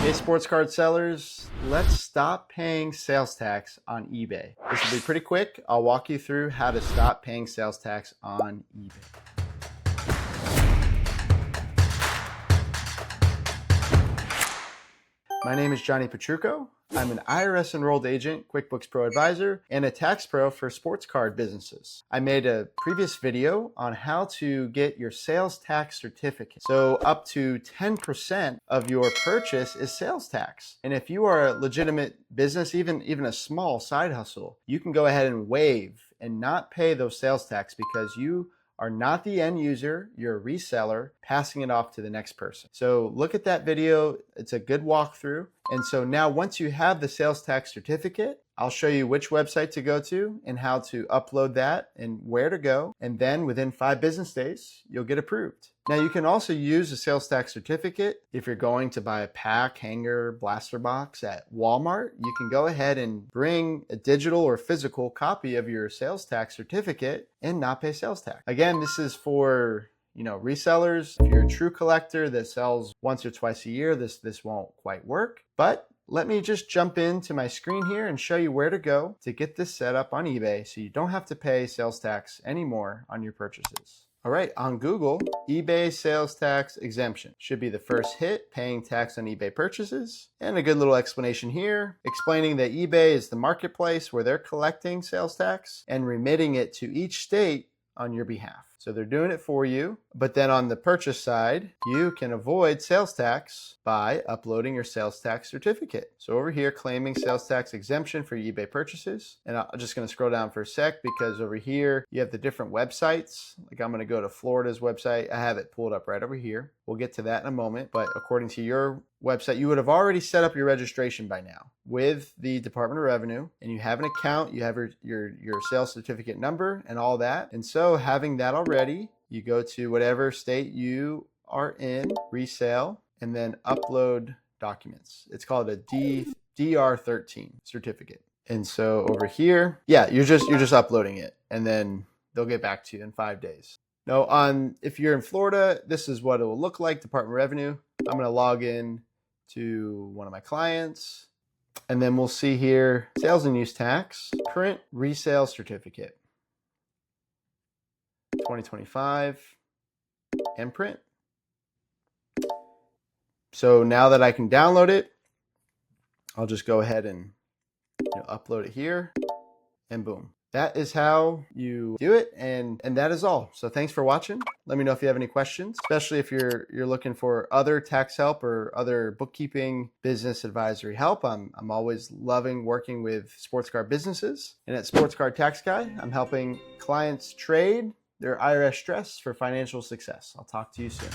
Hey, sports card sellers, let's stop paying sales tax on eBay. This will be pretty quick. I'll walk you through how to stop paying sales tax on eBay. My name is Jonny Petrucco. I'm an IRS Enrolled Agent, QuickBooks Pro Advisor, and a tax pro for sports card businesses. I made a previous video on how to get your sales tax certificate. So up to 10% of your purchase is sales tax. And if you are a legitimate business, even a small side hustle, you can go ahead and waive and not pay those sales tax because you are not the end user, you're a reseller passing it off to the next person. So look at that video, it's a good walkthrough. And so now once you have the sales tax certificate, I'll show you which website to go to and how to upload that and where to go. And then within 5 business days, you'll get approved. Now you can also use a sales tax certificate if you're going to buy a pack, hanger, blaster box at Walmart. You can go ahead and bring a digital or physical copy of your sales tax certificate and not pay sales tax. Again, this is for resellers. If you're a true collector that sells once or twice a year, this won't quite work. But let me just jump into my screen here and show you where to go to get this set up on eBay so you don't have to pay sales tax anymore on your purchases. All right, on Google, eBay Sales Tax Exemption should be the first hit, paying tax on eBay purchases. And a good little explanation here, explaining that eBay is the marketplace where they're collecting sales tax and remitting it to each state on your behalf. So they're doing it for you, but then on the purchase side, you can avoid sales tax by uploading your sales tax certificate. So over here, claiming sales tax exemption for eBay purchases. And I'm just gonna scroll down for a sec because over here, you have the different websites. Like I'm gonna go to Florida's website. I have it pulled up right over here. We'll get to that in a moment, but according to your website, you would have already set up your registration by now with the Department of Revenue, and you have an account, you have your sales certificate number and all that. And so having that already, you go to whatever state you are in, resale, and then upload documents. It's called a DR13 certificate. And so over here, yeah, you're just uploading it, and then they'll get back to you in 5 days. Now, if you're in Florida, this is what it will look like, Department of Revenue. I'm going to log in to one of my clients, and then we'll see here, sales and use tax, print resale certificate, 2025, and print. So now that I can download it, I'll just go ahead and upload it here, and boom. That is how you do it, and that is all. So thanks for watching. Let me know if you have any questions, especially if you're looking for other tax help or other bookkeeping, business advisory help. I'm always loving working with sports card businesses. And at Sports Card Tax Guy, I'm helping clients trade their IRS stress for financial success. I'll talk to you soon.